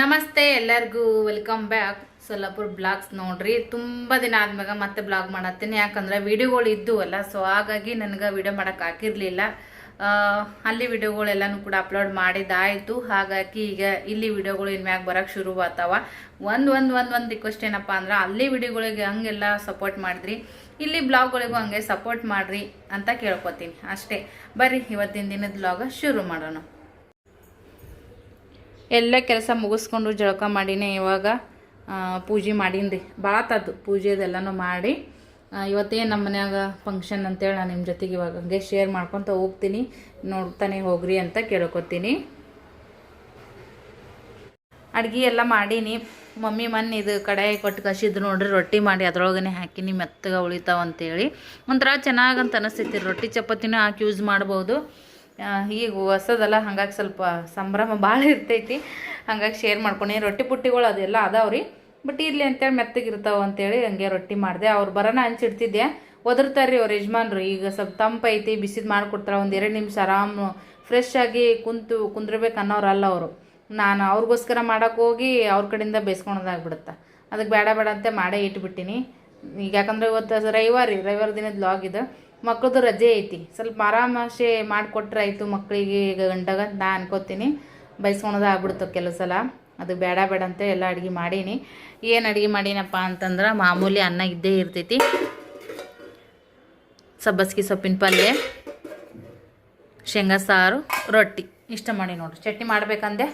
ನಮಸ್ತೆ ಎಲ್ಲರಿಗೂ welcome back Solapur blogs ನೋಡ್ರಿ. ತುಂಬ ದಿನ ಆದ್ಮ್ಯಾಗ ಮತ್ತೆ ಬ್ಲಾಗ್ ಮಾಡತ್ತೀನಿ. ಯಾಕಂದ್ರೆ ವಿಡಿಯೋಗಳು ಇದ್ದು ಅಲ್ಲ, ಸೊ ಹಾಗಾಗಿ ನನಗೆ ವಿಡಿಯೋ ಮಾಡಕ್ಕೆ ಹಾಕಿರ್ಲಿಲ್ಲ. ಅಲ್ಲಿ ವಿಡಿಯೋಗಳೆಲ್ಲನೂ ಕೂಡ ಅಪ್ಲೋಡ್ ಮಾಡಿದ್ದಾಯಿತು. ಹಾಗಾಗಿ ಈಗ ಇಲ್ಲಿ ವಿಡಿಯೋಗಳು ಇನ್ಮ್ಯಾಗ ಬರೋಕ್ಕೆ ಶುರು ಆಗ್ತಾವ. ಒಂದು ರಿಕ್ವೆಸ್ಟ್ ಏನಪ್ಪ ಅಂದ್ರೆ, ಅಲ್ಲಿ ವಿಡಿಯೋಗಳಿಗೆ ಹಂಗೆಲ್ಲ ಸಪೋರ್ಟ್ ಮಾಡಿದ್ರಿ, ಇಲ್ಲಿ ಬ್ಲಾಗ್ಗಳಿಗೂ ಹಂಗೆ ಸಪೋರ್ಟ್ ಮಾಡಿರಿ ಅಂತ ಕೇಳ್ಕೊತೀನಿ ಅಷ್ಟೇ. ಬರ್ರಿ ಇವತ್ತಿನ ದಿನದ ಬ್ಲಾಗ ಶುರು ಮಾಡೋಣ. ಎಲ್ಲ ಕೆಲಸ ಮುಗಿಸ್ಕೊಂಡು ಜಳಕ ಮಾಡೀನಿ. ಇವಾಗ ಪೂಜೆ ಮಾಡೀನಿ. ಭಾಳ ತದ್ದು ಪೂಜೆದೆಲ್ಲನೂ ಮಾಡಿ ಇವತ್ತೇನು ನಮ್ಮ ಮನ್ಯಾಗ ಫಂಕ್ಷನ್ ಅಂತೇಳಿ ನಾನು ನಿಮ್ಮ ಜೊತೆಗೆ ಇವಾಗ ಹಂಗೆ ಶೇರ್ ಮಾಡ್ಕೊತ ಹೋಗ್ತೀನಿ. ನೋಡ್ತಾನೆ ಹೋಗ್ರಿ ಅಂತ ಕೇಳ್ಕೊತೀನಿ. ಅಡ್ಗೆ ಎಲ್ಲ ಮಾಡೀನಿ. ಮಮ್ಮಿ ಮೊನ್ನೆ ಇದು ಕಡಾಯಿ ಕೊಟ್ಟು ಕಸಿದ್ರು ನೋಡ್ರಿ, ರೊಟ್ಟಿ ಮಾಡಿ ಅದ್ರೊಳಗನೆ ಹಾಕಿನಿ, ಮೆತ್ತಗೆ ಉಳಿತಾವ ಅಂತೇಳಿ ಒಂಥರ ಚೆನ್ನಾಗಂತ ಅನಿಸ್ತೈತಿ. ರೊಟ್ಟಿ ಚಪಾತಿನೂ ಹಾಕಿ ಯೂಸ್ ಮಾಡ್ಬೋದು. ಈಗ ಹೊಸದಲ್ಲ, ಹಂಗಾಗಿ ಸ್ವಲ್ಪ ಸಂಭ್ರಮ ಭಾಳ ಇರ್ತೈತಿ. ಹಂಗಾಗಿ ಶೇರ್ ಮಾಡ್ಕೊಂಡು ರೊಟ್ಟಿ ಪುಟ್ಟಿಗಳು ಅದೆಲ್ಲ ಅದಾವ್ರಿ, ಬಟ್ ಇರಲಿ ಅಂತೇಳಿ ಮೆತ್ತಗಿರ್ತಾವ ಅಂತೇಳಿ ಹಂಗೆ ರೊಟ್ಟಿ ಮಾಡಿದೆ. ಅವ್ರು ಬರೋಣ ಹಂಚಿಡ್ತಿದ್ದೆ, ಒದರ್ತಾರ್ರಿ ಅವ್ರ ಯಜಮಾನ್ರು. ಈಗ ಸ್ವಲ್ಪ ತಂಪೈತಿ, ಬಿಸಿದು ಮಾಡಿಕೊಡ್ತಾರೆ. ಒಂದು 2 ನಿಮಿಷ ಆರಾಮ್ ಫ್ರೆಶ್ ಆಗಿ ಕುಂದ್ರಬೇಕು ಅನ್ನೋರಲ್ಲ ಅವರು. ನಾನು ಅವ್ರಿಗೋಸ್ಕರ ಮಾಡೋಕೆ ಹೋಗಿ ಅವ್ರ ಕಡೆಯಿಂದ ಬೇಯಿಸ್ಕೊಳೋದಾಗ್ಬಿಡುತ್ತೆ. ಅದಕ್ಕೆ ಬೇಡ ಅಂತ ಮಾಡೇ ಇಟ್ಬಿಟ್ಟಿನಿ. ಈಗ ಯಾಕಂದ್ರೆ ಇವತ್ತು ರವಿವಾರ ದಿನದ ಲಾಗ್ ಇದು. ಮಕ್ಕಳದು ರಜೆ ಐತಿ, ಸ್ವಲ್ಪ ಆರಾಮಾಶೆ ಮಾಡಿಕೊಟ್ರೆ ಆಯಿತು ಮಕ್ಕಳಿಗೆ, ಈಗ ಗಂಟಾಗ ನಾ ಅನ್ಕೋತೀನಿ. ಬೈಸ್ಕೊಳೋದು ಆಗ್ಬಿಡ್ತು ಕೆಲವು ಸಲ. ಅದು ಬೇಡ ಅಂತ ಎಲ್ಲ ಅಡುಗೆ ಮಾಡೀನಿ. ಏನು ಅಡುಗೆ ಮಾಡೀನಪ್ಪ ಅಂತಂದ್ರೆ, ಮಾಮೂಲಿ ಅನ್ನ ಇದ್ದೇ ಇರ್ತೈತಿ. ಸಬ್ಬಸ್ಗೆ ಸೊಪ್ಪಿನ ಪಲ್ಯ, ಶೇಂಗಾ ಸಾರು, ರೊಟ್ಟಿ ಇಷ್ಟ ಮಾಡಿ ನೋಡ್ರಿ. ಚಟ್ನಿ ಮಾಡಬೇಕಂದೆ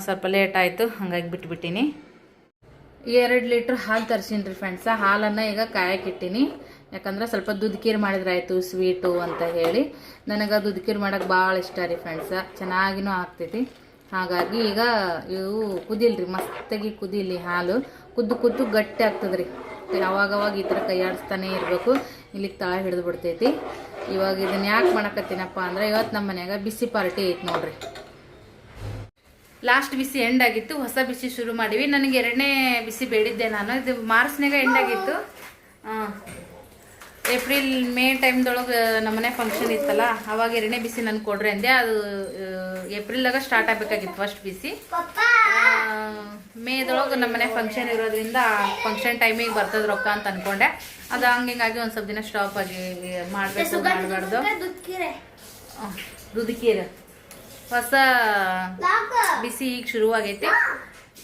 ಸ್ವಲ್ಪ ಲೇಟ್ ಆಯಿತು, ಹಂಗಾಗಿ ಬಿಟ್ಬಿಟ್ಟಿನಿ. 2 ಲೀಟ್ರ್ ಹಾಲು ತರಿಸೀನಿ ರೀ ಫ್ರೆಂಡ್ಸ. ಹಾಲನ್ನು ಈಗ ಕಾಯಕ್ಕಿಟ್ಟೀನಿ. ಯಾಕಂದ್ರೆ ಸ್ವಲ್ಪ ದುಡ್ಕೀರು ಮಾಡಿದ್ರಾಯ್ತು ಸ್ವೀಟು ಅಂತ ಹೇಳಿ. ನನಗೆ ದುಡ್ಕೀರು ಮಾಡೋಕೆ ಭಾಳ ಇಷ್ಟ ರೀ ಫ್ರೆಂಡ್ಸ, ಚೆನ್ನಾಗಿನೂ ಆಗ್ತೈತಿ. ಹಾಗಾಗಿ ಈಗ ಇವು ಕುದಿಲ್ರಿ, ಮಸ್ತಾಗಿ ಕುದೀಲಿ ಹಾಲು. ಕುದ್ದು ಗಟ್ಟಿ ಆಗ್ತದ್ರಿ. ಯಾವಾಗವಾಗ ಈ ಥರ ಕೈಯಾಡಿಸ್ತಾನೆ ಇರಬೇಕು, ಇಲ್ಲಿಗೆ ತಳ ಹಿಡಿದು ಬಿಡ್ತೈತಿ. ಇವಾಗ ಇದನ್ನು ಯಾಕೆ ಮಾಡಕತ್ತೀನಪ್ಪ ಅಂದ್ರೆ, ಇವತ್ತು ನಮ್ಮ ಮನ್ಯಾಗ ಬಿಸಿ ಪಾರ್ಟಿ ಐತಿ ನೋಡ್ರಿ. ಲಾಸ್ಟ್ ಬಿಸಿ ಎಂಡ್ ಆಗಿತ್ತು, ಹೊಸ ಬಿಸಿ ಶುರು ಮಾಡಿವಿ. ನನಗೆ 2ನೇ ಬಿಸಿ ಬೇಡಿದ್ದೆ ನಾನು. ಇದು ಮಾರ್ಚ್ನಾಗ ಎಂಡ್ ಆಗಿತ್ತು. ಏಪ್ರಿಲ್ ಮೇ ಟೈಮ್ದೊಳಗೆ ನಮ್ಮನೆ ಫಂಕ್ಷನ್ ಇತ್ತಲ್ಲ, ಅವಾಗ 2ನೇ ಬಿಸಿ ನನಗೆ ಕೊಡ್ರಿ ಅಂದೆ. ಅದು ಏಪ್ರಿಲ್ದಾಗ ಸ್ಟಾರ್ಟ್ ಆಗಬೇಕಾಗಿತ್ತು ಫಸ್ಟ್ ಬಿಸಿ. ಮೇದೊಳಗೆ ನಮ್ಮನೆ ಫಂಕ್ಷನ್ ಇರೋದ್ರಿಂದ ಫಂಕ್ಷನ್ ಟೈಮಿಗೆ ಬರ್ತದೆ ರೊಕ್ಕ ಅಂತ ಅಂದ್ಕೊಂಡೆ. ಅದು ಹಂಗಾಗಿ ಒಂದು ಸ್ವಲ್ಪ ದಿನ ಸ್ಟಾಪ್ ಆಗಿ ಮಾಡಬಾರ್ದು. ದುದುಕೀರು ಹೊಸ ಬಿಸಿ ಈಗ ಶುರುವಾಗೈತಿ.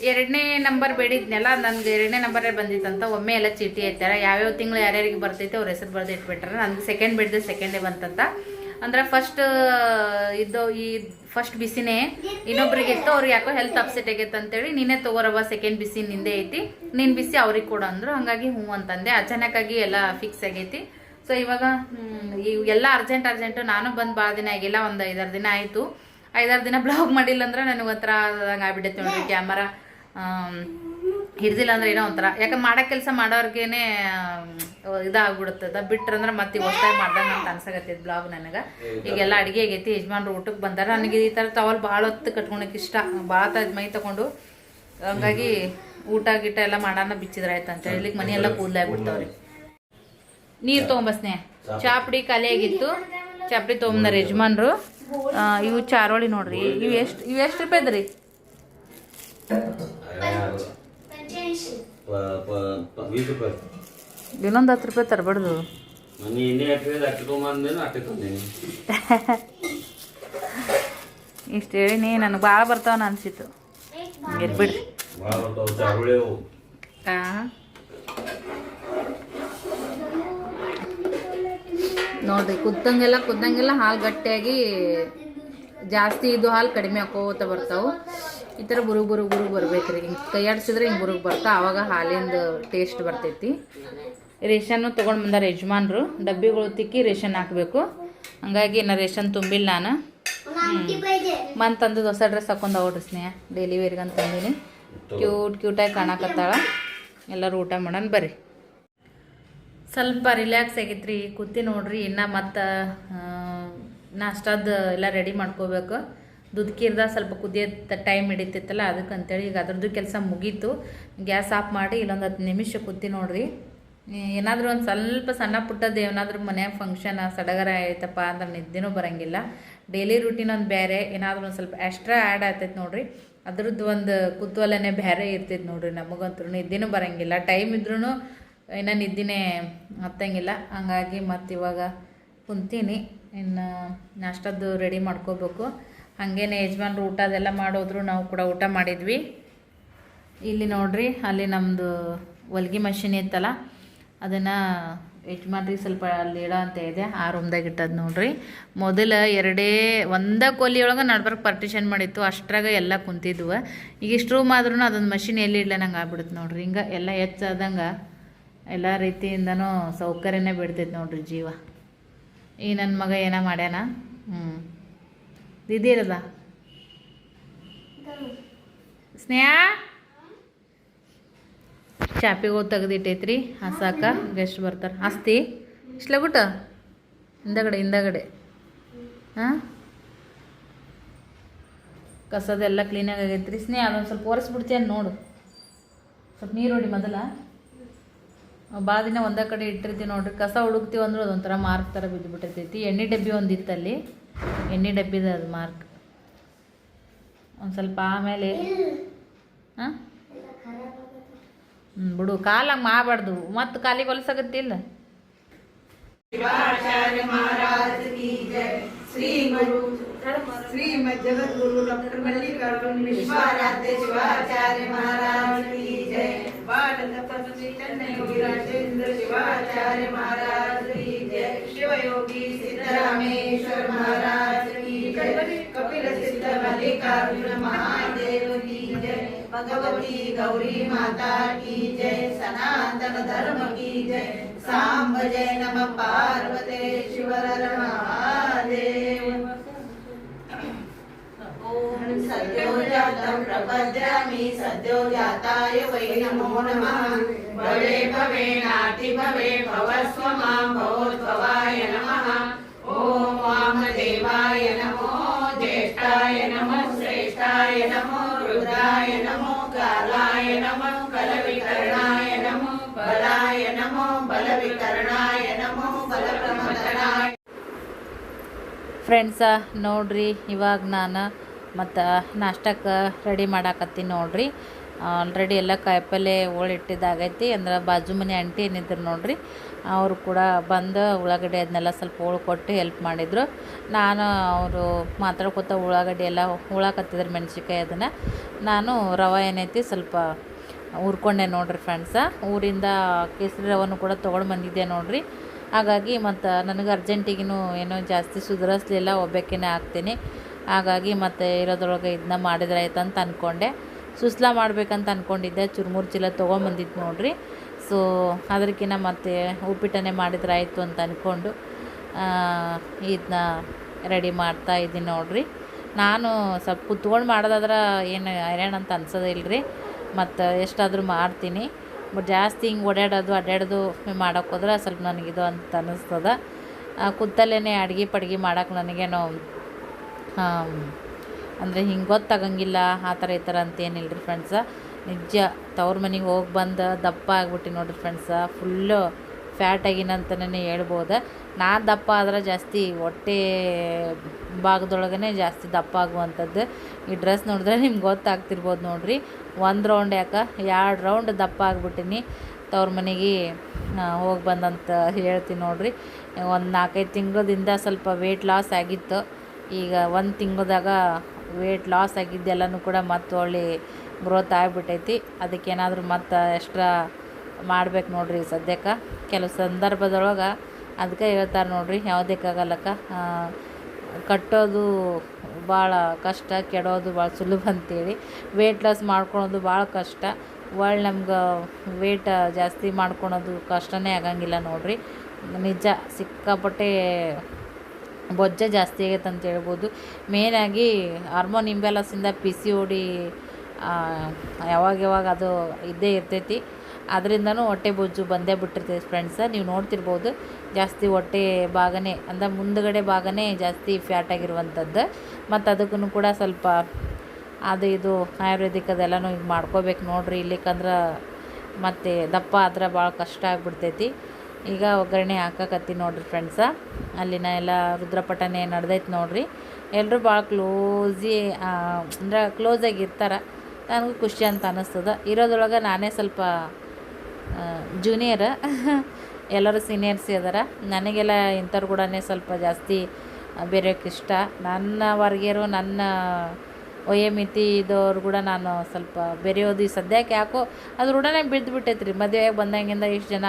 2ನೇ ನಂಬರ್ ಬೇಡಿದ್ನೆಲ್ಲ, ನನಗೆ 2ನೇ ನಂಬರೇ ಬಂದಿತ್ತಂತ. ಒಮ್ಮೆ ಎಲ್ಲ ಚೀಟಿ ಐತಾರ, ಯಾವ್ಯಾವ ತಿಂಗಳು ಯಾರ್ಯಾರಿಗೆ ಬರ್ತೈತೆ ಅವ್ರ ಹೆಸರು ಬರ್ದು ಇಟ್ಬಿಟ್ರೆ. ನನಗೆ ಸೆಕೆಂಡ್ ಬೇಡಿದ್ರೆ ಸೆಕೆಂಡೇ ಬಂತಂತ. ಅಂದ್ರೆ ಈ ಫಸ್ಟ್ ಬಿಸಿನೇ ಇನ್ನೊಬ್ರಿಗೆ ಇತ್ತು, ಅವ್ರಿಗೆ ಯಾಕೋ ಹೆಲ್ತ್ ಅಪ್ಸೆಟ್ ಆಗೈತೆ ಅಂತೇಳಿ, ನೀನೇ ತಗೋರವ ಸೆಕೆಂಡ್ ಬಿಸಿ ನಿಂದೇ ಐತಿ, ನಿನ್ನ ಬಿಸಿ ಅವ್ರಿಗೆ ಕೊಡು ಅಂದರು. ಹಂಗಾಗಿ ಹ್ಞೂ ಅಂತಂದೆ. ಅಚಾನಕ್ಕಾಗಿ ಎಲ್ಲ ಫಿಕ್ಸ್ ಆಗೈತಿ. ಸೊ ಇವಾಗ ಎಲ್ಲ ಅರ್ಜೆಂಟು. ನಾನು ಬಂದು ಭಾಳ ದಿನ ಆಗಿಲ್ಲ, ಒಂದು 5-6 ದಿನ ಆಯಿತು. 5-6 ದಿನ ಬ್ಲಾಗ್ ಮಾಡಿಲ್ಲ ಅಂದ್ರೆ ನನಗೆ ಒಂಥರ ಹಂಗೆ ಆಗ್ಬಿಟ್ಟೈತೆ ನೋಡ್ರಿ. ಕ್ಯಾಮರಾ ಹಿಡ್ದಿಲ್ಲ ಅಂದ್ರೆ ಏನೋ ಒಂಥರ. ಯಾಕಂದ್ರೆ ಮಾಡೋ ಕೆಲಸ ಮಾಡೋರ್ಗೇನೆ ಇದಾಗ್ಬಿಡುತ್ತದ. ಬಿಟ್ರಂದ್ರೆ ಮತ್ತೆ ಹೊಸ್ದಾಗಿ ಮಾಡ್ದಂಗೆ ಅಂತ ಅನ್ಸಕತ್ತೈತೆ ಬ್ಲಾಗ್ ನನಗೆ. ಈಗೆಲ್ಲ ಅಡುಗೆ ಆಗೈತಿ, ಯಜಮಾನ್ರು ಊಟಕ್ಕೆ ಬಂದಾರ. ನನಗೆ ಈ ಥರ ಟವಲ್ ಭಾಳ ಹೊತ್ತು ಕಟ್ಕೊಳಕ್ಕೆ ಇಷ್ಟ, ಭಾಳ ಮೈ ತಗೊಂಡು. ಹಂಗಾಗಿ ಊಟ ಗೀಟ ಎಲ್ಲ ಮಾಡೋಣ ಬಿಚ್ಚಿದ್ರೆ ಆಯ್ತು ಅಂತ ಹೇಳಿ ಮನೆಯೆಲ್ಲ ಕೂದಲಾಗ್ಬಿಡ್ತಾವ್ರಿ. ನೀರು ತೊಗೊಂಬಸ್ನೆ. ಚಾಪುಡಿ ಖಾಲಿ ಆಗಿತ್ತು, ಚಾಪುಡಿ ತೊಗೊಂಬಂದಾರ ಯಜಮಾನ್ರು. ಇವು ಚಾರೋಳಿ ನೋಡ್ರಿ, ಇವು ಎಷ್ಟು ರೂಪಾಯಿ ಅದ್ರಿ? ಇನ್ನೊಂದು 10 ರೂಪಾಯಿ ತರಬಾರ್ದು. ಇಷ್ಟು ಹೇಳಿನಿ, ನನಗೆ ಭಾಳ ಬರ್ತಾವನ ಅನ್ಸಿತ್ತು. ಇರ್ಬಿಡ್ರಿ. ನೋಡ್ರಿ, ಕುದ್ದಂಗೆಲ್ಲ ಹಾಲು ಗಟ್ಟಿಯಾಗಿ ಜಾಸ್ತಿ ಇದು ಹಾಲು ಕಡಿಮೆ ಹಾಕೋತ ಬರ್ತಾವೆ. ಈ ಥರ ಬುರುಗ್ ಬರ್ಬೇಕ್ರಿ. ಹಿಂಗೆ ಕೈಯಾಡಿಸಿದ್ರೆ ಹಿಂಗೆ ಬುರುಗ್ ಬರ್ತಾವೆ, ಆವಾಗ ಹಾಲಿಂದ ಟೇಸ್ಟ್ ಬರ್ತೈತಿ. ರೇಷನ್ನು ತೊಗೊಂಡು ಬಂದಾರ ಯಜಮಾನ್ರು. ಡಬ್ಬಿಗಳು ತಿಕ್ಕಿ ರೇಷನ್ ಹಾಕಬೇಕು. ಹಂಗಾಗಿ ನಾ ರೇಷನ್ ತುಂಬಿಲ್ಲ ನಾನು. ತಂದದ್ದು ಹೊಸ ಡ್ರೆಸ್ ಹಾಕೊಂಡು ಅವ್ರಿ ಸ್ನೇಹ, ಡೈಲಿ ವೇರ್ಗೆ ಅಂತ ತಂದೀನಿ. ಕ್ಯೂಟಾಗಿ ಕಾಣಕತ್ತಾಳ. ಎಲ್ಲರೂ ಊಟ ಮಾಡೋಣ ಬರ್ರಿ. ಸ್ವಲ್ಪ ರಿಲ್ಯಾಕ್ಸ್ ಆಗೈತ್ರಿ, ಕೂತಿ ನೋಡ್ರಿ. ಇನ್ನು ಮತ್ತು ನಾಷ್ಟದ್ದು ಎಲ್ಲ ರೆಡಿ ಮಾಡ್ಕೋಬೇಕು. ದುಡ್ಕೀರ್ದ ಸ್ವಲ್ಪ ಕುದಿಯೋ ಟೈಮ್ ಹಿಡಿತೈತಲ್ಲ, ಅದಕ್ಕಂತೇಳಿ ಈಗ ಅದ್ರದ್ದು ಕೆಲಸ ಮುಗೀತು. ಗ್ಯಾಸ್ ಆಫ್ ಮಾಡಿ ಇಲ್ಲೊಂದು 10 ನಿಮಿಷ ಕೂತಿ ನೋಡ್ರಿ. ಏನಾದರೂ ಒಂದು ಸ್ವಲ್ಪ ಸಣ್ಣ ಪುಟ್ಟದ್ದು ಏನಾದರೂ ಮನ್ಯಾಗ ಫಂಕ್ಷನ್ ಸಡಗರ ಆಯ್ತಪ್ಪ ಅಂದ್ರೆ ನಿದ್ದೆನೂ ಬರೋಂಗಿಲ್ಲ. ಡೈಲಿ ರೂಟೀನ್ ಒಂದು ಬೇರೆ, ಏನಾದರೂ ಒಂದು ಸ್ವಲ್ಪ ಎಕ್ಸ್ಟ್ರಾ ಆ್ಯಡ್ ಆಗ್ತೈತೆ ನೋಡಿರಿ, ಅದ್ರದ್ದು ಒಂದು ಕುತೂಹಲನೇ ಬೇರೆ ಇರ್ತೈತೆ ನೋಡಿರಿ. ನಮಗಂತೂ ನಿದ್ದೆನೂ ಬರೋಂಗಿಲ್ಲ, ಟೈಮ್ ಇದ್ರೂ ಇನ್ನೂ ನಿದ್ದೆನೇ ಹತ್ತಂಗಿಲ್ಲ. ಹಂಗಾಗಿ ಮತ್ತು ಇವಾಗ ಕುಂತೀನಿ, ಇನ್ನು ನಾಷ್ಟದ್ದು ರೆಡಿ ಮಾಡ್ಕೋಬೇಕು. ಹಾಗೇನೆ ಯಜಮಾನ್ರು ಊಟ ಅದೆಲ್ಲ ಮಾಡೋದ್ರು, ನಾವು ಕೂಡ ಊಟ ಮಾಡಿದ್ವಿ. ಇಲ್ಲಿ ನೋಡ್ರಿ, ಅಲ್ಲಿ ನಮ್ಮದು ಹೊಲ್ಗೆ ಮಷಿನ್ ಇತ್ತಲ್ಲ, ಅದನ್ನು ಯಜಮಾನ್ರಿಗೆ ಸ್ವಲ್ಪ ಅಲ್ಲಿ ಇಡೋ ಅಂತ ಇದೆ, ಆ ರೂಮ್ದಾಗ ಇಟ್ಟದ್ದು ನೋಡ್ರಿ. ಮೊದಲು ಒಂದೇ ಕೊಲಿಯೊಳಗೆ ನಡ್ಬರ್ಕ್ ಪಾರ್ಟಿಷನ್ ಮಾಡಿತ್ತು, ಅಷ್ಟ್ರಾಗ ಎಲ್ಲ ಕುಂತಿದ್ವು. ಈಗ ಇಷ್ಟು ರೂಮ್ ಆದ್ರೂ ಅದೊಂದು ಮಷಿನ್ ಎಲ್ಲಿ ಇಡ್ಲ ನಂಗೆ ಆಗ್ಬಿಡುತ್ತೆ ನೋಡ್ರಿ. ಹಿಂಗೆ ಎಲ್ಲ ಹೆಚ್ಚಾದಂಗೆ ಎಲ್ಲ ರೀತಿಯಿಂದನೂ ಸೌಕರ್ಯನೇ ಬಿಡ್ತೈತೆ ನೋಡ್ರಿ ಜೀವ. ಈ ನನ್ನ ಮಗ ಏನೋ ಮಾಡ್ಯಾನ. ಇದಿರಲ್ಲ ಸ್ನೇಹ ಚಾಪಿಗೆ ಹೋಗಿ ತೆಗೆದಿಟ್ಟೈತ್ರಿ, ಹಸಾಕ ಗೆಸ್ಟ್ ಬರ್ತಾರೆ. ಹಸ್ತಿ ಇಷ್ಟಲಗುಟ ಹಿಂದಗಡೆ ಹಾಂ, ಕಸದೆಲ್ಲ ಕ್ಲೀನಾಗಿ ಆಗೈತ್ರಿ. ಸ್ನೇಹ ಅದೊಂದು ಸ್ವಲ್ಪ ಒರೆಸ್ಬಿಡ್ತೀಯ ನೋಡು, ಸ್ವಲ್ಪ ನೀರು ಹೊಡಿ. ಮೊದಲ ಭಾಳ ದಿನ ಒಂದೇ ಕಡೆ ಇಟ್ಟಿರ್ತೀವಿ ನೋಡ್ರಿ, ಕಸ ಹುಡುಕ್ತೀವಿ ಅಂದ್ರೆ ಅದೊಂಥರ ಮಾರ್ಕ್ ಥರ ಬಿದ್ದುಬಿಟ್ಟಿರ್ತೈತಿ. ಎಣ್ಣೆ ಡಬ್ಬಿ ಒಂದಿತ್ತಲ್ಲಿ, ಎಣ್ಣೆ ಡಬ್ಬಿದ ಅದು ಮಾರ್ಕ್. ಒಂದು ಸ್ವಲ್ಪ ಆಮೇಲೆ ಹಾಂ ಬಿಡು, ಕಾಲಂಗೆ ಮಾಡಬಾರ್ದು, ಮತ್ತು ಕಾಲಿಗೆ ಹೊಲಸಾಗತ್ತಿಲ್ಲ. शिवाचार्य महाराज की जय। श्रीमद जगत गुरु डॉक्टर मल्लिकार्जुन विश्वाराध्य शिवाचार्य महाराज की जय। बाल तपस्वी चन्नयोगी राजेंद्र शिवाचार्य महाराज की जय। शिवयोगी सिद्धरामेश्वर महाराज की जय। कपिल सिद्ध मल्लिकार्जुन महादेव की जय। भगवती गौरी माता की जय। सनातन धर्म की जय। सांब जय नमः पार्वते शिवर महादेव। ओम सद्यो जातं प्रपद्यामि सद्यो जाताय वै नमो नमः। भवे भवेनाति भवे भवस्व मां भवोद्भवाय नमः। ओम वामदेवाय नमो ज्येष्ठाय नमो श्रेष्ठाय नमो रुद्राय नमो कालाय नमो कलविकरणाय नमो बलाय नमो बलविकरणाय नमो बलप्रमथनाय। ಫ್ರೆಂಡ್ಸ ನೋಡ್ರಿ, ಇವಾಗ ನಾನು ಮತ್ತು ನಾಷ್ಟಕ್ಕೆ ರೆಡಿ ಮಾಡಾಕತ್ತೀನಿ ನೋಡ್ರಿ. ಆಲ್ರೆಡಿ ಎಲ್ಲ ಕಾಯಿಪಲ್ಲೆ ಹೋಳಿಟ್ಟಿದ್ದಾಗೈತಿ. ಅಂದ್ರೆ ಬಾಜು ಮನೆ ಆಂಟಿ ಏನಿದ್ರು ನೋಡ್ರಿ, ಅವರು ಕೂಡ ಬಂದು ಉಳ್ಳಾಗಡ್ಡೆ ಅದನ್ನೆಲ್ಲ ಸ್ವಲ್ಪ ಹೋಳು ಕೊಟ್ಟು ಹೆಲ್ಪ್ ಮಾಡಿದರು. ನಾನು ಅವರು ಮಾತಾಡ್ಕೊತ ಉಳ್ಳಾಗಡ್ಡೆ ಎಲ್ಲ ಹುಳಾಕತ್ತಿದ್ರು, ಮೆಣಸಿನ್ಕಾಯಿ ಅದನ್ನು. ನಾನು ರವೆ ಏನೈತಿ ಸ್ವಲ್ಪ ಹುರ್ಕೊಂಡೆ ನೋಡ್ರಿ ಫ್ರೆಂಡ್ಸ. ಊರಿಂದ ಕೇಸರಿ ರವನ್ನು ಕೂಡ ತೊಗೊಂಡು ಬಂದಿದ್ದೆ ನೋಡ್ರಿ. ಹಾಗಾಗಿ ಮತ್ತು ನನಗೆ ಅರ್ಜೆಂಟಿಗೂ ಏನೋ ಜಾಸ್ತಿ ಸುಧಾರಿಸ್ಲಿಲ್ಲ, ಒಬ್ಬಾಕಿನೇ ಹಾಕ್ತೀನಿ. ಹಾಗಾಗಿ ಮತ್ತು ಇರೋದ್ರೊಳಗೆ ಇದನ್ನ ಮಾಡಿದ್ರೆ ಆಯ್ತು ಅಂತ ಅಂದ್ಕೊಂಡೆ. ಸುಸ್ಲಾ ಮಾಡ್ಬೇಕಂತ ಅಂದ್ಕೊಂಡಿದ್ದೆ, ಚುರುಮುರು ಚೀಲ ತೊಗೊಂಬಂದಿದ್ದು ನೋಡ್ರಿ. ಸೊ ಅದಕ್ಕಿಂತ ಮತ್ತು ಉಪ್ಪಿಟ್ಟನೇ ಮಾಡಿದ್ರೆ ಆಯಿತು ಅಂತ ಅಂದ್ಕೊಂಡು ಇದನ್ನ ರೆಡಿ ಮಾಡ್ತಾ ಇದ್ದೀನಿ ನೋಡ್ರಿ. ನಾನು ಸ್ವಲ್ಪ ಕುತ್ಕೊಂಡು ಮಾಡೋದಾದ್ರೆ ಏನು ಹೈರಾಣ ಅಂತ ಅನ್ಸೋದಿಲ್ಲ ರೀ, ಮತ್ತು ಎಷ್ಟಾದರೂ ಮಾಡ್ತೀನಿ. ಬಟ್ ಜಾಸ್ತಿ ಹಿಂಗೆ ಅಡ್ಡಾಡೋದು ಮಾಡೋಕೆ ಹೋದ್ರೆ ಸ್ವಲ್ಪ ನನಗಿದು ಅಂತ ಅನ್ನಿಸ್ತದೆ. ಕುತ್ತಲ್ಲೇ ಅಡ್ಗೆ ಪಡ್ಗೆ ಮಾಡೋಕೆ ನನಗೇನೋ ಅಂದರೆ ಹಿಂಗೆ ಗೊತ್ತಾಗಂಗಿಲ್ಲ, ಆ ಥರ ಈ ಥರ ಅಂತೇನಿಲ್ಲ ರೀ ಫ್ರೆಂಡ್ಸ. ನಿಜ ತವ್ರ ಮನೆಗೆ ಹೋಗಿ ಬಂದು ದಪ್ಪ ಆಗ್ಬಿಟ್ಟು ನೋಡಿರಿ ಫ್ರೆಂಡ್ಸ, ಫುಲ್ಲು ಫ್ಯಾಟ್ ಆಗಿನಂತನೇ ಹೇಳ್ಬೋದು. ನಾನು ದಪ್ಪ ಆದ್ರೆ ಜಾಸ್ತಿ ಹೊಟ್ಟೆ ಭಾಗದೊಳಗೇ ಜಾಸ್ತಿ ದಪ್ಪ ಆಗುವಂಥದ್ದು. ಈ ಡ್ರೆಸ್ ನೋಡಿದ್ರೆ ನಿಮ್ಗೆ ಗೊತ್ತಾಗ್ತಿರ್ಬೋದು ನೋಡಿರಿ. 1 ರೌಂಡ್ ಯಾಕೆ 2 ರೌಂಡ್ ದಪ್ಪ ಆಗಿಬಿಟ್ಟಿನಿ ತವ್ರ ಮನೆಗೆ ಹೋಗಿ ಬಂದಂತ ಹೇಳ್ತೀನಿ ನೋಡಿರಿ. ಒಂದು 4-5 ತಿಂಗಳದಿಂದ ಸ್ವಲ್ಪ ವೆಯ್ಟ್ ಲಾಸ್ ಆಗಿತ್ತು. ಈಗ 1 ತಿಂಗಳದಾಗ ವೆಯ್ಟ್ ಲಾಸ್ ಆಗಿದ್ದೆಲ್ಲನೂ ಕೂಡ ಮತ್ತೆ ಒಳ್ಳೆ ಗ್ರೋತ್ ಆಗಿಬಿಟ್ಟೈತಿ. ಅದಕ್ಕೇನಾದರೂ ಮತ್ತು ಎಕ್ಸ್ಟ್ರಾ ಮಾಡ್ಬೇಕು ನೋಡ್ರಿ ಸದ್ಯಕ್ಕೆ. ಕೆಲವು ಸಂದರ್ಭದೊಳಗೆ ಅದಕ್ಕೆ ಹೇಳ್ತಾರೆ ನೋಡ್ರಿ, ಯಾವುದಕ್ಕಾಗಲ್ಲಕ್ಕ ಕಟ್ಟೋದು ಭಾಳ ಕಷ್ಟ, ಕೆಡೋದು ಭಾಳ ಸುಲಭ ಅಂತೇಳಿ. ವೆಯ್ಟ್ ಲಾಸ್ ಮಾಡ್ಕೊಳೋದು ಭಾಳ ಕಷ್ಟ, ಒಳ್ಳೆ ನಮ್ಗೆ ವೆಯ್ಟ್ ಜಾಸ್ತಿ ಮಾಡ್ಕೊಳೋದು ಕಷ್ಟನೇ ಆಗಂಗಿಲ್ಲ ನೋಡ್ರಿ. ನಿಜ ಸಿಕ್ಕಾಪಟ್ಟೆ ಬೊಜ್ಜೆ ಜಾಸ್ತಿ ಆಗೈತೆ ಅಂತ ಹೇಳ್ಬೋದು. ಮೇನಾಗಿ ಹಾರ್ಮೋನ್ ಇಂಬ್ಯಾಲೆನ್ಸಿಂದ PCOD ಯಾವಾಗ ಅದು ಇದ್ದೇ ಇರ್ತೈತಿ. ಅದರಿಂದನೂ ಹೊಟ್ಟೆ ಬೊಜ್ಜು ಬಂದೇ ಬಿಟ್ಟಿರ್ತೈತೆ ಫ್ರೆಂಡ್ಸ. ನೀವು ನೋಡ್ತಿರ್ಬೋದು, ಜಾಸ್ತಿ ಹೊಟ್ಟೆ ಭಾಗನೇ ಅಂದರೆ ಮುಂದುಗಡೆ ಭಾಗನೇ ಜಾಸ್ತಿ ಫ್ಯಾಟ್ ಆಗಿರುವಂಥದ್ದು. ಮತ್ತು ಅದಕ್ಕೂ ಕೂಡ ಸ್ವಲ್ಪ ಅದು ಇದು ಆಯುರ್ವೇದಿಕ್ ಅದೆಲ್ಲನೂ ಈಗ ಮಾಡ್ಕೋಬೇಕು ನೋಡ್ರಿ. ಇಲ್ಲಿಕಂದ್ರೆ ಮತ್ತು ದಪ್ಪ ಆದ್ರೆ ಭಾಳ ಕಷ್ಟ ಆಗ್ಬಿಡ್ತೈತಿ. ಈಗ ಒಗ್ಗರಣೆ ಹಾಕಕತ್ತಿ ನೋಡ್ರಿ ಫ್ರೆಂಡ್ಸ. ಅಲ್ಲಿನ ಎಲ್ಲ ರುದ್ರಪಠನೆ ನಡೆದೈತೆ ನೋಡ್ರಿ. ಎಲ್ಲರೂ ಭಾಳ ಅಂದ್ರೆ ಕ್ಲೋಸಾಗಿ ಇರ್ತಾರೆ. ನನಗೂ ಖುಷಿ ಅಂತ ಅನ್ನಿಸ್ತದೆ. ಇರೋದ್ರೊಳಗೆ ನಾನೇ ಸ್ವಲ್ಪ ಜೂನಿಯರ್, ಎಲ್ಲರೂ ಸೀನಿಯರ್ಸ್ ಇದಾರ. ನನಗೆಲ್ಲ ಇಂಥವ್ರು ಕೂಡ ಸ್ವಲ್ಪ ಜಾಸ್ತಿ ಬೇರೆಯೋಕೆ ಇಷ್ಟ. ನನ್ನ ವರ್ಗೇರು, ನನ್ನ ವಯೋಮಿತಿ ಇದ್ದವ್ರು ಕೂಡ ನಾನು ಸ್ವಲ್ಪ ಬೆರೆಯೋದು ಸದ್ಯಕ್ಕೆ ಯಾಕೋ ಅದ್ರ ರೂಢನೇ ಬಿಡ್ದುಬಿಟ್ಟೈತೆ ರೀ. ಮದುವೆಗೆ ಬಂದಂಗಿಂದ ಇಷ್ಟು ಜನ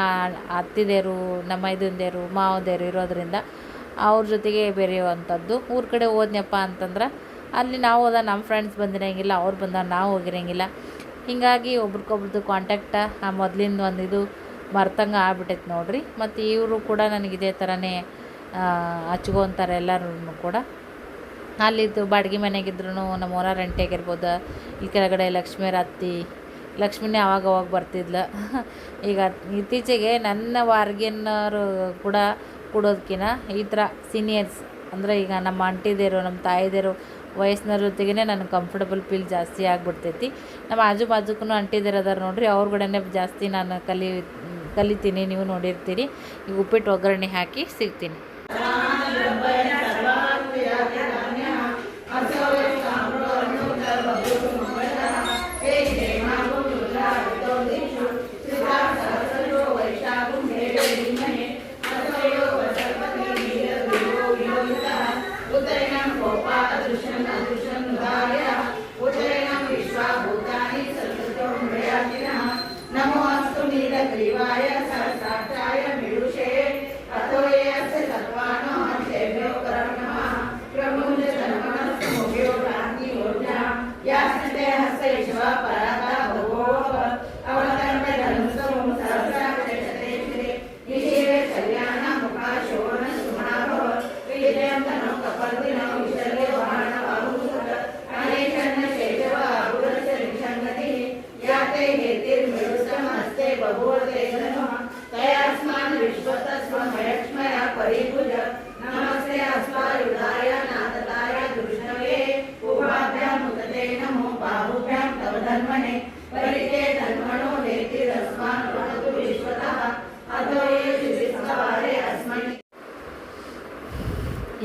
ಅತ್ತಿದೇರು, ನಮ್ಮ ಇದೊಂದೇರು, ಮಾವದೇರು ಇರೋದ್ರಿಂದ ಅವ್ರ ಜೊತೆಗೆ ಬೆರೆಯುವಂಥದ್ದು. ಊರ ಕಡೆ ಹೋದ್ನಪ್ಪ ಅಂತಂದ್ರೆ ಅಲ್ಲಿ ನಾವು ಹೋದ ನಮ್ಮ ಫ್ರೆಂಡ್ಸ್ ಬಂದಿರೋಂಗಿಲ್ಲ, ಅವ್ರು ಬಂದಾಗ ನಾವು ಹೋಗಿರೋಂಗಿಲ್ಲ. ಹೀಗಾಗಿ ಒಬ್ರಿಗೊಬ್ರದ್ದು ಕಾಂಟ್ಯಾಕ್ಟ ಮೊದಲಿಂದ ಒಂದು ಇದು ಮರ್ತಂಗೆ ಆಗ್ಬಿಟ್ಟೈತೆ ನೋಡ್ರಿ. ಮತ್ತು ಇವರು ಕೂಡ ನನಗೆ ಇದೇ ಥರನೇ ಹಚ್ಕೊಂತಾರೆ ಎಲ್ಲರೂ ಕೂಡ. ಅಲ್ಲಿದ್ದು ಬಾಡಿಗೆ ಮನೆಗಿದ್ರು ನಮ್ಮ ಓನರ್ ಆಂಟಿಯಾಗಿರ್ಬೋದು, ಈ ಕೆಳಗಡೆ ಲಕ್ಷ್ಮೀರ ಅತ್ತಿ, ಲಕ್ಷ್ಮಿನೇ ಅವಾಗ ಬರ್ತಿದ್ಲು. ಈಗ ಇತ್ತೀಚೆಗೆ ನನ್ನ ವಾರ್ಗಿನವರು ಕೂಡ ಕೊಡೋದಕ್ಕಿಂತ ಈ ಥರ ಸೀನಿಯರ್ಸ್ ಅಂದರೆ ಈಗ ನಮ್ಮ ಆಂಟಿದೇರು, ನಮ್ಮ ತಾಯಿದೇರು ವಯಸ್ಸಿನ ಜೊತೆಗೇ ನನಗೆ ಕಂಫರ್ಟಬಲ್ ಫೀಲ್ ಜಾಸ್ತಿ ಆಗಿಬಿಡ್ತೈತಿ. ನಮ್ಮ ಆಜು ಬಾಜುಕ್ಕೂ ಆಂಟಿದೇರು ಅದಾರ ನೋಡ್ರಿ, ಅವ್ರ ಕಡೆನೇ ಜಾಸ್ತಿ ನಾನು ಕಲಿತೀನಿ. ನೀವು ನೋಡಿರ್ತೀರಿ. ಈಗ ಉಪ್ಪಿಟ್ಟು ಒಗ್ಗರಣೆ ಹಾಕಿ ಸಿಗ್ತೀನಿ.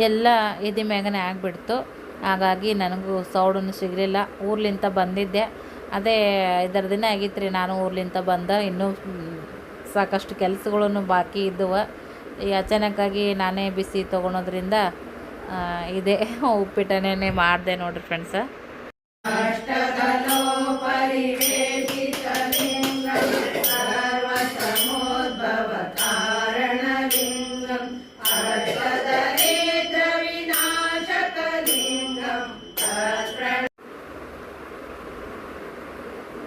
ಎಲ್ಲ ಎದೆ ಮ್ಯಾಗನೇ ಆಗಿಬಿಡ್ತು. ಹಾಗಾಗಿ ನನಗೂ ಸೌಡನ್ನು ಸಿಗಲಿಲ್ಲ. ಊರ್ಲಿಂದ ಬಂದಿದ್ದೆ, ಅದೇ 5 ದಿನ ಆಗಿತ್ತು ರೀ ನಾನು ಊರ್ಲಿಂದ ಬಂದ. ಇನ್ನೂ ಸಾಕಷ್ಟು ಕೆಲಸಗಳನ್ನು ಬಾಕಿ ಇದ್ದವು. ಈ ಅಚಾನಕ್ಕಾಗಿ ನಾನೇ ಬಿಸಿ ತೊಗೊಳೋದ್ರಿಂದ ಇದೇ ಉಪ್ಪಿಟ್ಟನೇ ಮಾಡಿದೆ ನೋಡ್ರಿ ಫ್ರೆಂಡ್ಸ.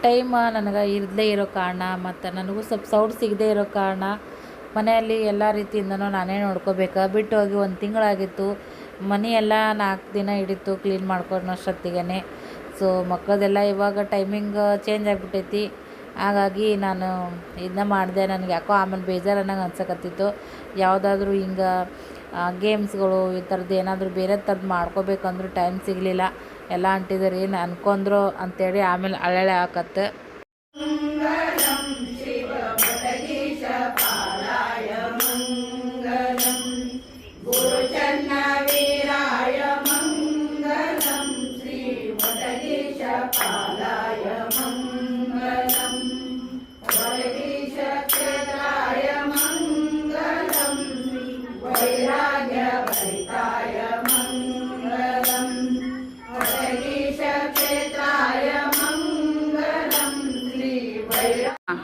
ಟೈಮ್ ನನಗೆ ಇರದೇ ಇರೋ ಕಾರಣ ಮತ್ತು ನನಗೂ ಸ್ವಲ್ಪ ಸೌಡ್ ಸಿಗದೇ ಇರೋ ಕಾರಣ ಮನೆಯಲ್ಲಿ ಎಲ್ಲ ರೀತಿಯಿಂದನೂ ನಾನೇ ನೋಡ್ಕೋಬೇಕು. ಬಿಟ್ಟು ಹೋಗಿ 1 ತಿಂಗಳಾಗಿತ್ತು. ಮನೆಯೆಲ್ಲ 4 ದಿನ ಹಿಡಿತು ಕ್ಲೀನ್ ಮಾಡ್ಕೊಳೋಷ್ಟೊತ್ತಿಗೆ. ಸೊ ಮಕ್ಕಳದೆಲ್ಲ ಇವಾಗ ಟೈಮಿಂಗ್ ಚೇಂಜ್ ಆಗಿಬಿಟ್ಟೈತಿ. ಹಾಗಾಗಿ ನಾನು ಇದನ್ನ ಮಾಡಿದೆ. ನನಗೆ ಯಾಕೋ ಆಮೇಲೆ ಬೇಜಾರು ಅನ್ನಂಗೆ ಅನ್ಸಕತ್ತಿತ್ತು. ಯಾವುದಾದ್ರೂ ಹಿಂಗೆ ಗೇಮ್ಸ್ಗಳು ಈ ಥರದ್ದು ಏನಾದರೂ ಬೇರೆ ಥರದ್ದು ಮಾಡ್ಕೋಬೇಕಂದ್ರೂ ಟೈಮ್ ಸಿಗಲಿಲ್ಲ. ಎಲ್ಲ ಅಂಟಿದ್ರು ಏನು ಅನ್ಕೊಂಡ್ರು ಅಂತೇಳಿ ಆಮೇಲೆ ಅಳಳೆ ಹಾಕತ್ತೆ.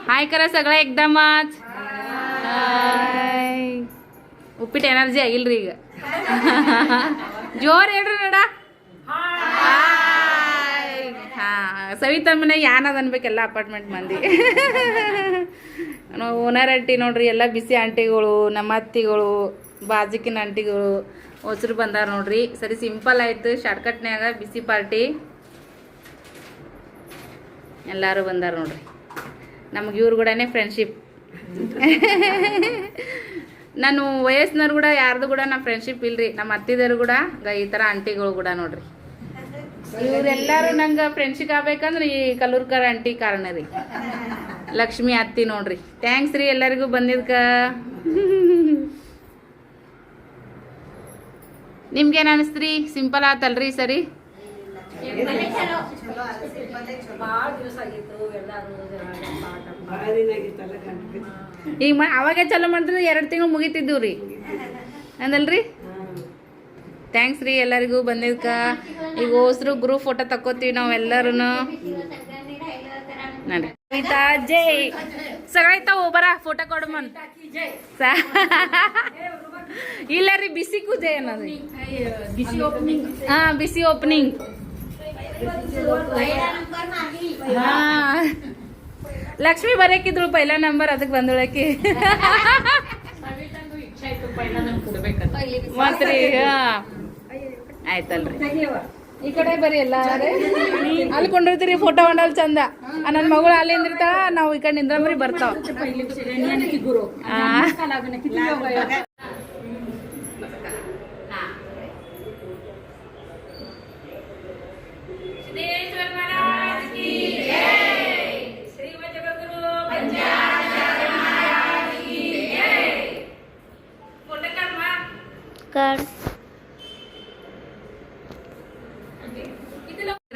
हाय करा सगळं एकदमच. ಉಪ್ಪಿಟ್ಟು ಎನರ್ಜಿ ಆಗಿಲ್ರಿ ಈಗ. ಜೋರ್ ಹೇಳ್ರಿ ನೋಡ. ಸವಿತಾ ಮನೆ ಯಾನದ ಅನ್ಬೇಕೆಲ್ಲ ಅಪಾರ್ಟ್ಮೆಂಟ್ ಮಂದಿ. ಓನರ್ ಆಂಟಿ ನೋಡ್ರಿ, ಎಲ್ಲ ಬಿಸಿ ಆಂಟಿಗಳು, ನಮ್ಮ ಅತ್ತಿಗಳು, ಬಾಜಿಕಿನ ಆಂಟಿಗಳು ಹೊಸರು ಬಂದಾರ ನೋಡ್ರಿ. ಸರಿ ಸಿಂಪಲ್ ಆಯ್ತು, ಶಾರ್ಟ್ಕಟ್ನ್ಯಾಗ ಬಿಸಿ ಪಾರ್ಟಿ ಎಲ್ಲರೂ ಬಂದಾರ ನೋಡ್ರಿ. ನಮ್ಗೆ ಇವ್ರು ಕೂಡ ಫ್ರೆಂಡ್ಶಿಪ್. ನಾನು ವಯಸ್ಸಿನವ್ರು ಕೂಡ ಯಾರ್ದು ಕೂಡ ನಮ್ಮ ಫ್ರೆಂಡ್ಶಿಪ್ ಇಲ್ರಿ. ನಮ್ಮ ಅತ್ತಿದರು ಕೂಡ ಈ ಥರ ಆಂಟಿಗಳು ಕೂಡ ನೋಡ್ರಿ. ಇವರೆಲ್ಲರೂ ನಂಗೆ ಫ್ರೆಂಡ್ಶಿಪ್ ಆಗ್ಬೇಕಂದ್ರೆ ಈ ಕಲ್ಲೂರ್ಕರ್ ಆಂಟಿ ಕಾರಣ ರೀ. ಲಕ್ಷ್ಮಿ ಅತ್ತಿ ನೋಡ್ರಿ. ಥ್ಯಾಂಕ್ಸ್ ರೀ ಎಲ್ಲರಿಗೂ ಬಂದಿದ್ಕ. ನಿಮ್ಗೇನು ಅನಿಸ್ತ್ರಿ? ಸಿಂಪಲ್ ಆತಲ್ರಿ ಸರಿ? ಈಗ ಅವಾಗೆ ಚಲೋ ಮಾಡಿದ್ರೆ 2 ತಿಂಗಳು ಮುಗಿತಿದ್ದೀವಿ ರೀ ಅಂದಲ್ರಿ. ಥ್ಯಾಂಕ್ಸ್ ರೀ ಎಲ್ಲರಿಗೂ ಬಂದಿದ್ಕ. ಈಗ ಹೋಸ್ರು ಗ್ರೂಪ್ ಫೋಟೋ ತಕ್ಕೋತೀವಿ ನಾವೆಲ್ಲರೂ. ನೋಡಿ ಕವಿತಾ ಜೈ ಸಗಾಯ್ತಾವು ಬರ ಫೋಟೋ ಕೊಡಮನ್. ಇಲ್ಲ ರೀ ಬಿಸಿಗೂ ಜೈ ಅನ್ನೋದು. ಹಾಂ ಬಿಸಿ ಓಪನಿಂಗ್. ಹಾಂ ಲಕ್ಷ್ಮಿ ಬರೇಕಿದ್ರು ಪೈಲ ನಂಬರ್, ಅದಕ್ಕೆ ಬಂದೊಳಕಿ ಮತ್ರಿ. ಹಾಂ ಆಯ್ತಲ್ರಿ. ಈ ಕಡೆ ಬರೀ ಎಲ್ಲ ಅಲ್ಲಿ ಕೊಂಡಿರ್ತೀರಿ ಫೋಟೋ ಹೊಂಡಲ್ ಚಂದ. ನನ್ನ ಮಗಳು ಅಲ್ಲಿ ನಿಂದಿರ್ತಾಳ, ನಾವು ಈ ಕಡೆ ನಿಂದ್ರಂಬ್ರಿ ಬರ್ತಾವ.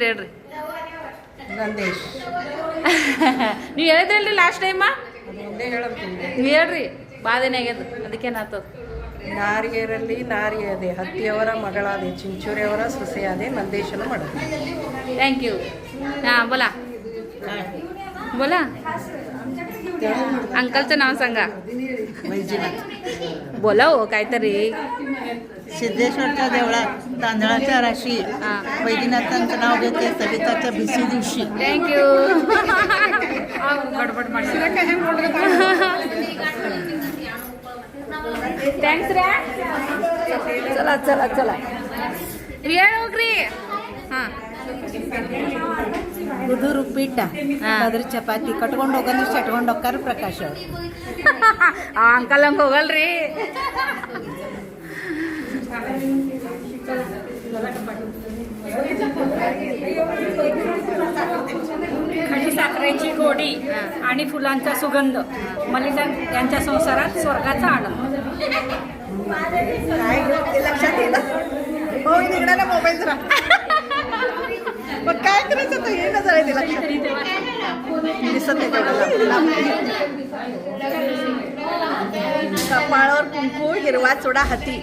ಹೇಳ್ರಿ ನಂದೇಶ್ ನೀವು ಹೇಳಿದ್ರಲ್ರಿ ಲಾಸ್ಟ್ ಟೈಮ, ಹೇಳ್ರಿ ಬಾಧೆನೇ ಆಗ್ಯದ, ಅದಕ್ಕೇನಾಗ್ತದ. ನಾರಿಯರಲ್ಲಿ ನಾರಿಯದೆ, ಹತ್ತಿಯವರ ಮಗಳಾದೆ, ಚಿಂಚೂರಿಯವರ ಸೊಸೆಯಾದೆ, ನಂದೇಶನ ಮಡ. Thank you. ಹಾಂ बोला बोला अंकलचं नाव सांगा. बोला हो काहीतरी. सिद्धेश्वरच्या देवळात तांदळाच्या राशी वैद्यनाथांचं नाव घेते सविताच्या भिसी दिवशी. थँक्यू. थँक्स रे. चला चला चला वेळ ಹೋಗ್ರಿ. ಹಾಂ ಕುದುರು ಉಪ್ಪಿಟ್ಟ, ಅದ್ರ ಚಪಾತಿ ಕಟ್ಕೊಂಡು ಹೋಗೋದು ಚಟ್ಕೊಂಡು ಹೋಗ್ತಾರ ಪ್ರಕಾಶ್ ಅವರು. ಆ ಅಂಕಲ್ ಹಂಗೆ ಹೋಗಲ್ರಿ. खडीसाखरेची गोडी आणि फुलांचा सुगंध मलिदा यांच्या संसारात स्वर्गाचा आनंद. लक्षात येतं हो निघणारा मोबाईल जरा. मग काय करायचं तर हे नजर आहे ते लक्षात दिसत नाही तेवढं. कपाळावर कुंकू, हिरवा चुडा हाती,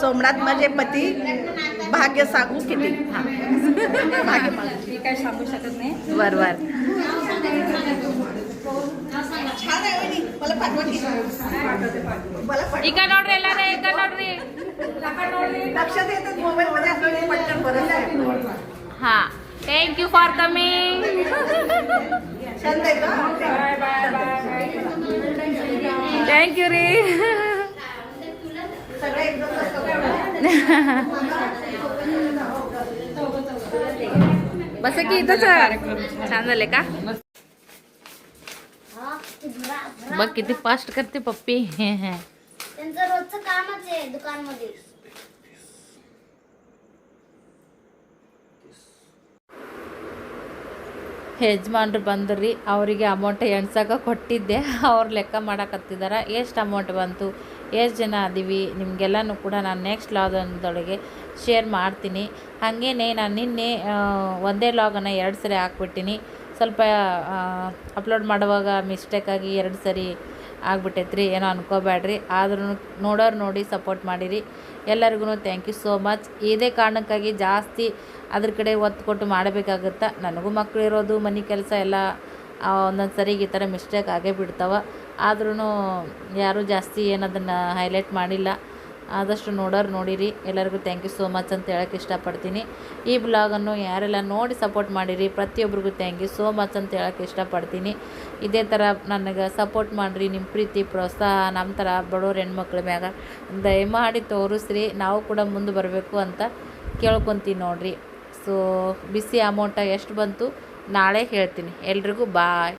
सोमनाथ माझे पती, भाग्य सांगू किती. भाग्य मी काय सांगू शकत नाही. बर बर छान आहे वहिनी. मला पाठवण की. मला ಈಗ ನೋಡ್ರಿ ಎಲ್ಲಾರ ಈಗ ನೋಡ್ರಿ. लक्षात येतं मोबाईल मध्ये आपल्याला पटकन बरं आहे. हा थँक्यू फॉर कमिंग. छान आहे का? थँक्यू रे. सगळं एकदम बस की इथंच छान झाले का? बघ किती फास्ट करते पप्पी. त्यांचं रोजचं कामच आहे दुकानमध्ये. ಯಜಮಾನ್ರು ಬಂದ್ರಿ, ಅವರಿಗೆ ಅಮೌಂಟ್ ಎಣ್ಸಕ್ಕೆ ಕೊಟ್ಟಿದ್ದೆ. ಅವ್ರು ಲೆಕ್ಕ ಮಾಡಕತ್ತಿದ್ದಾರೆ ಎಷ್ಟು ಅಮೌಂಟ್ ಬಂತು, ಎಷ್ಟು ಜನ ಅದೀವಿ, ನಿಮಗೆಲ್ಲನೂ ಕೂಡ ನಾನು ನೆಕ್ಸ್ಟ್ ಲಾಗದೊಳಗೆ ಶೇರ್ ಮಾಡ್ತೀನಿ. ಹಾಗೇನೆ ನಾನು ನಿನ್ನೆ ಒಂದೇ ಲಾಗನ್ನು 2 ಸರಿ ಹಾಕ್ಬಿಟ್ಟಿನಿ. ಸ್ವಲ್ಪ ಅಪ್ಲೋಡ್ ಮಾಡುವಾಗ ಮಿಸ್ಟೇಕಾಗಿ 2 ಸರಿ ಆಗ್ಬಿಟ್ಟೈತ್ರಿ, ಏನೋ ಅನ್ಕೋಬೇಡ್ರಿ. ಆದ್ರೂ ನೋಡೋರು ನೋಡಿ ಸಪೋರ್ಟ್ ಮಾಡಿರಿ. ಎಲ್ಲರಿಗೂ ಥ್ಯಾಂಕ್ ಯು ಸೋ ಮಚ್. ಇದೇ ಕಾರಣಕ್ಕಾಗಿ ಜಾಸ್ತಿ ಅದ್ರ ಕಡೆ ಒತ್ತು ಕೊಟ್ಟು ಮಾಡಬೇಕಾಗುತ್ತೆ. ನನಗೂ ಮಕ್ಕಳು ಇರೋದು, ಮನೆ ಕೆಲಸ ಎಲ್ಲ ಒಂದೊಂದು ಸರಿಗೆ ಈ ಥರ ಮಿಸ್ಟೇಕ್ ಆಗೇ ಬಿಡ್ತಾವೆ. ಆದ್ರೂ ಯಾರೂ ಜಾಸ್ತಿ ಏನದನ್ನು ಹೈಲೈಟ್ ಮಾಡಿಲ್ಲ. ಆದಷ್ಟು ನೋಡೋರು ನೋಡಿರಿ. ಎಲ್ಲರಿಗೂ ಥ್ಯಾಂಕ್ ಯು ಸೋ ಮಚ್ ಅಂತ ಹೇಳೋಕ್ಕೆ ಇಷ್ಟಪಡ್ತೀನಿ. ಈ ಬ್ಲಾಗನ್ನು ಯಾರೆಲ್ಲ ನೋಡಿ ಸಪೋರ್ಟ್ ಮಾಡಿರಿ ಪ್ರತಿಯೊಬ್ಬರಿಗೂ ಥ್ಯಾಂಕ್ ಯು ಸೋ ಮಚ್ ಅಂತ ಹೇಳೋಕ್ಕೆ ಇಷ್ಟಪಡ್ತೀನಿ. ಇದೇ ಥರ ನನಗೆ ಸಪೋರ್ಟ್ ಮಾಡಿರಿ. ನಿಮ್ಮ ಪ್ರೀತಿ ಪ್ರೋತ್ಸಾಹ ನಮ್ಮ ಥರ ಬಡವ್ರ ಹೆಣ್ಮಕ್ಳ ಮ್ಯಾಗ ದಯಮಾಡಿ ತೋರಿಸ್ರಿ. ನಾವು ಕೂಡ ಮುಂದೆ ಬರಬೇಕು ಅಂತ ಕೇಳ್ಕೊತೀನಿ ನೋಡಿರಿ. ಸೊ ಬಿಸಿ ಅಮೌಂಟ ಎಷ್ಟು ಬಂತು ನಾಳೆ ಹೇಳ್ತೀನಿ. ಎಲ್ರಿಗೂ ಬಾಯ್.